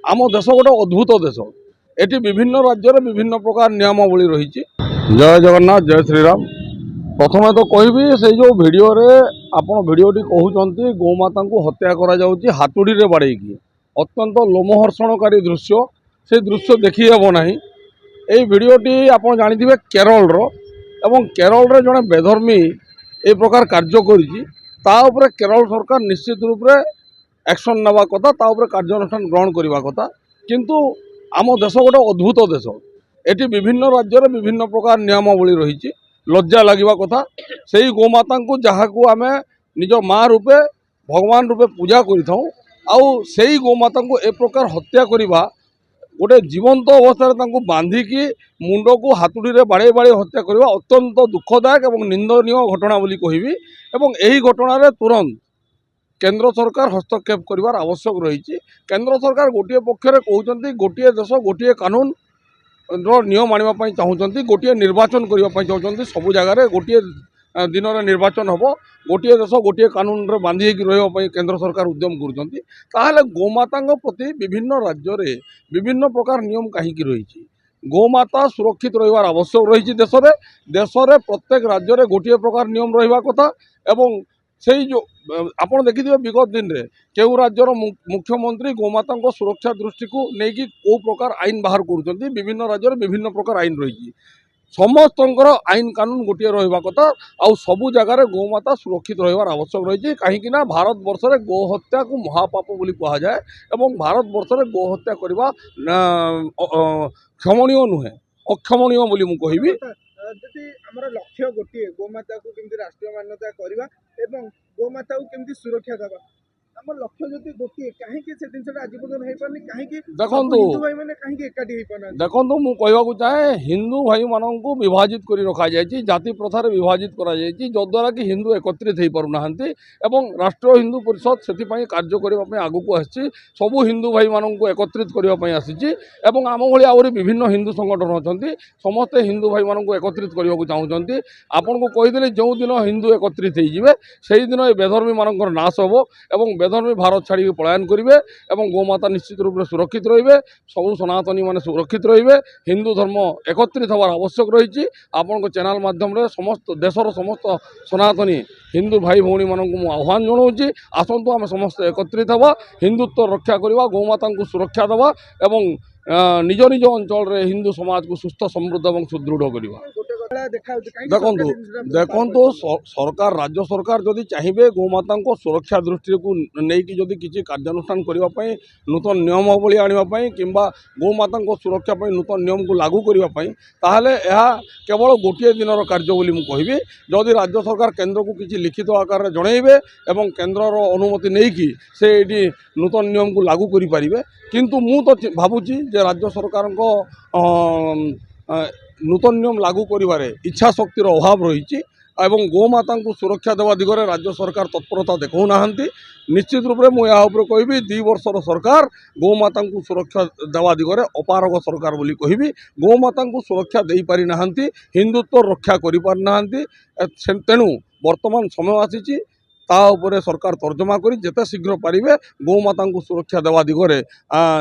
आम देश गोटे अद्भुत देश। एटी विभिन्न राज्य विभिन्न प्रकार नियमावली रही। जय जगन्नाथ, जय श्रीराम। प्रथम तो कहबी से जो भिडियो आपण भिडियोटी कहते गौमाता को हत्या करा जाउची हातुड़ी रे बाड़ेकी। अत्यंत लोमहर्षणकारी दृश्य। से दृश्य देखी हेब नाही। एई भिडियोटी आपण जानिथिबे केरल रो एवं केरल रे जने बेधर्मी ए प्रकार कार्य करिछि। ता उपरे केरल सरकार निश्चित रूप से एक्शन नवा कथा, ता उपरे कार्यानुष्ठान ग्रहण करवा कथा। किंतु आम देश गोटे अद्भुत देश। एटी विभिन्न राज्य विभिन्न प्रकार नियमावली रही। लज्जा लगे कथा। से गोमाता को जहाँ को आम निज माँ रूपे भगवान रूपे पूजा कर गोमाता को ए प्रकार हत्या करवा गोटे जीवंत अवस्था बांधिकी मुंड को हातुड़ी रे बाड़े बाड़े हत्या करवा अत्यंत दुखदायक और निंदनीय घटना बोली कहबी। एवं यही घटना तुरंत केंद्र सरकार हस्तक्षेप करिवार आवश्यक रही। केंद्र सरकार गोटे पक्षरे कहते गोटे देश गोटे कानून नियम आने चाहते, गोटे निर्वाचन करने चाहते। सबु जगार गोटे दिन में निर्वाचन हम, गोटे देश गोटे कानून रे बांधी रही केंद्र सरकार उद्यम कर गोमाता प्रति विभिन्न राज्य में विभिन्न प्रकार नियम कहीं रही। गोमाता सुरक्षित रहिबार आवश्यक रही। देश में प्रत्येक राज्य में गोटे प्रकार नियम रहा कथा। एवं से जो आपड़ देखिए विगत दिन में केउ राज्यर मुख्यमंत्री गोमाता सुरक्षा दृष्टि को लेकिन कौ प्रकार आईन बाहर कर विभिन्न राज्य विभिन्न प्रकार आईन रही। समस्त आईन कानून गोटे रहा कथा। आउ सबु जगार गोमाता सुरक्षित रहिबार आवश्यक रही। कहीं भारत वर्ष में गोहत्या को महापाप बोली कहा जाए एवं भारत वर्ष में गोहत्या करवा क्षमणीय नुहे, अक्षमणीय बोली मु कहबी। जदि आमर लक्ष्य गोटे गोमाता को केमती राष्ट्रीय मान्यता करवा एवं गोमाता को केमती सुरक्षा देवा, आम लक्ष्य जदि गोटे कहीं से जिनसा आज पर्यटन हो पानी कहीं देखो हिंदू भाई मैंने कहीं एकाठी हो पाना। देखो मु कहवाक चाहे हिंदू भाई मानन को विभाजित कर रखा जाए, जाति प्रथार विभाजित करा जाए, जद्वारा कि हिंदू एकत्रित हो पारना एवं राष्ट्रीय हिंदू परिषद से कार्य करने आग को आसी सबू हिंदू भाई मानन को एकत्रित करने आसी। आम भाई आहरी विभिन्न हिंदू संगठन अच्छा समस्ते हिंदू भाई मानन को एकत्रित करने को चाहते। आपन को कहीदे जो दिन हिंदू एकत्रित हो दिन ये बेधर्मी मानक नाश हम एवं बेधर्मी भारत छाड़ी पलायन करेंगे और गोमाता निश्चित रूप से सुरक्षित रे। सबू सनातनी मैंने सुरक्षित रे। हिंदू धर्म एकत्रित हबार आवश्यक रही। आपण चैनल माध्यम समस्त देशर समस्त सनातनी हिंदू भाई भौणी मानक आह्वान जनाऊँगी, आसतु आम समस्त एकत्रित हवा, हिंदुत्व रक्षा करवा, गोमाता को सुरक्षा देवा एवं निज निज अंचल रे हिंदू समाज को सुस्थ समृद्ध और सुदृढ़ करवा। देखो सरकार राज्य सरकार जदि चाहिए गोमाता को सुरक्षा दृष्टि को लेकिन जदि किसी कार्यानुष्ठान करने नूतन नियमावली आने कि गोमाता को सुरक्षा नूतन नियम को लागू करने यह केवल गोटे दिन कार्य बोली मुझे कहबी। जदि राज्य सरकार केंद्र को किसी लिखित आकार जनइबे एवं केंद्र अनुमति नहीं कि से ये नूतन नियम को लागू करें। किंतु मु तो भावुची जे राज्य सरकार नूतन नियम लागू करिबारे इच्छा शक्तिर अभाव रही एवं गोमाता को सुरक्षा देवा दिगरे राज्य सरकार तत्परता देखौ नाहंती। निश्चित रूप से मुझे कहबी 2 वर्षर सरकार गोमाता को सुरक्षा देवा दिगरे अपारग सरकार बोली कहबी। गोमाता को सुरक्षा दे पारि नाहंती, हिंदुत्व रक्षा करि पारि नाहंती। तेणु वर्तमान समय आसीची ताऊपर सरकार तर्जमा करी जेते शीघ्र पारिबे गोमाता को सुरक्षा देवा दिगरे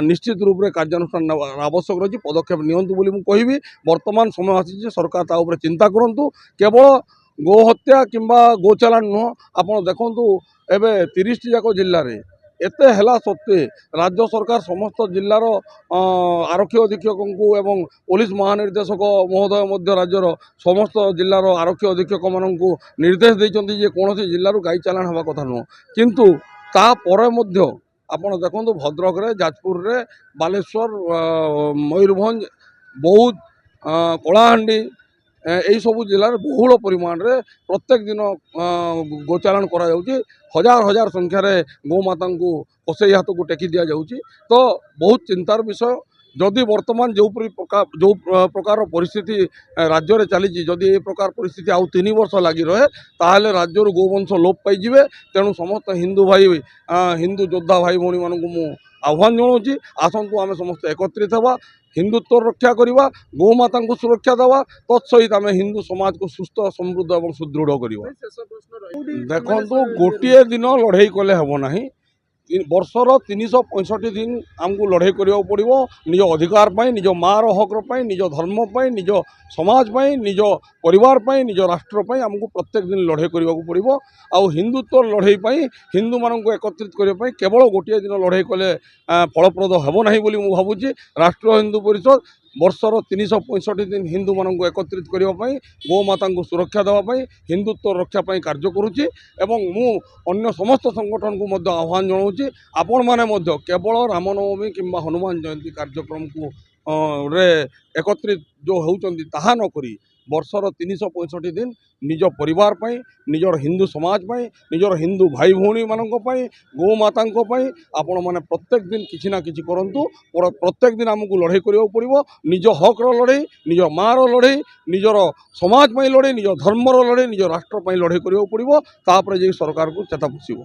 निश्चित रूप से कार्यानुष्ठान आवश्यक रही। पदक्षेप नियंतु बोली मुझे कहबी। वर्तमान समय आसी सरकार ताऊपर चिंता करंतु। केवल गोहत्या किंबा गोचालान नुह, आपड़ देखु एवं 30 जाक जिले में एते हला सत्वे राज्य सरकार समस्त जिलार आरक्षी अधीक्षक को एवं पुलिस महानिर्देशक महोदय मध्य राज्यर समस्त जिलार आरक्षी अधीक्षक मान निर्देश देते जे कौन जिलूर गाई चालान हवा कथा नुह। किंतु तापर आपड़ देखो भद्रक रे, जाजपुर रे, बालेश्वर, मयूरभंज, बौद्ध, कलाहांडी यही सबू जिलार बहुल परिमाण रे प्रत्येक दिन गोचालान करा जाउची। हजार हजार संख्यार गोमाता को कसेई हाथ को टेकी दि जाउची। तो बहुत चिंतार विषय। जदि वर्तमान जो प्रकार परिस्थिति राज्य में चली जदि ए प्रकार परिस्थिति आउ 3 वर्ष लगी रहे ताहले राज्यर गोवंश लोप पाइबे। तेणु समस्त हिंदू भाई हिंदू योद्धा भाई भौणी मानक मु आह्वान जनाऊँगी, आसतु आम समस्त एकत्रित हवा, हिंदुत्व रक्षा करवा, गोमाता को सुरक्षा देवा, तत्सहित आम हिंदू समाज को सुस्थ समृद्ध और सुदृढ़ करवा। देखो गोटे दिन लड़ाई कले हम ना, ବର୍ଷର 365 ଦିନ ଆମକୁ ଲଢ଼େଇ କରିବାକୁ ପଡ଼ିବ ନିଜ ଅଧିକାର ପାଇଁ, ନିଜ ମାଆର ହକ ପାଇଁ, ନିଜ ଧର୍ମ ପାଇଁ, ନିଜ ସମାଜ ପାଇଁ, ନିଜ ପରିବାର ପାଇଁ, ନିଜ ରାଷ୍ଟ୍ର ପାଇଁ ଆମକୁ ପ୍ରତ୍ୟେକ ଦିନ ଲଢ଼େଇ କରିବାକୁ ପଡ଼ିବ। ଆଉ ହିନ୍ଦୁତ୍ୱ ଲଢ଼େଇ ପାଇଁ ହିନ୍ଦୁମାନଙ୍କୁ ଏକତ୍ରିତ କରିବା ପାଇଁ କେବଳ ଗୋଟିଏ ଦିନ ଲଢ଼େଇ କଲେ ଫଳପ୍ରଦ ହେବ ନାହିଁ ବୋଲି ମୁଁ ଭାବୁଛି। ରାଷ୍ଟ୍ରୀୟ ହିନ୍ଦୁ ପରିଷଦ ବର୍ଷର 365 ଦିନ ହିନ୍ଦୁମାନଙ୍କୁ ଏକତ୍ରିତ କରିବା ପାଇଁ, ଗୋମାତାଙ୍କୁ ସୁରକ୍ଷା ଦେବା ପାଇଁ, ହିନ୍ଦୁତ୍ୱ ରକ୍ଷା ପାଇଁ କାର୍ଯ୍ୟ କରୁଛି। ଏବଂ ମୁଁ ଅନ୍ୟ ସମସ୍ତ ସଂଗଠନକୁ ମଧ୍ୟ ଆହ୍ୱାନ ଜଣାଉଛି, ଆପଣମାନେ ମଧ୍ୟ କେବଳ ରାମନବମୀ କିମ୍ବା ହନୁମାନ ଜୟନ୍ତୀ କାର୍ଯ୍ୟକ୍ରମକୁ ରେ ଏକତ୍ରିତ ଯେଉଁ ହେଉଛନ୍ତି ତାହା ନ କରି ବର୍ଷର 365 ଦିନ ନିଜ ପରିବାର ପାଇଁ, ନିଜର ହିନ୍ଦୁ ସମାଜ ପାଇଁ, ନିଜର ହିନ୍ଦୁ ଭାଇ ଭଉଣୀମାନଙ୍କ ପାଇଁ, ଗୋମାତାଙ୍କ ପାଇଁ ଆପଣମାନେ ପ୍ରତ୍ୟେକ ଦିନ କିଛି ନା କିଛି କରନ୍ତୁ। ପ୍ରତ୍ୟେକ ଦିନ ଆମକୁ ଲଢ଼େଇ କରିବାକୁ ପଡ଼ିବ, ନିଜ ହକର ଲଢ଼େଇ, ନିଜ ମାଆର ଲଢ଼େଇ, ନିଜର ସମାଜ ପାଇଁ ଲଢ଼େଇ, ନିଜ ଧର୍ମର ଲଢ଼େଇ, ନିଜ ରାଷ୍ଟ୍ର ପାଇଁ ଲଢ଼େଇ କରିବାକୁ ପଡ଼ିବ। ତାପରେ ଯାଇ ସରକାରକୁ ଚେତା ବସିବ।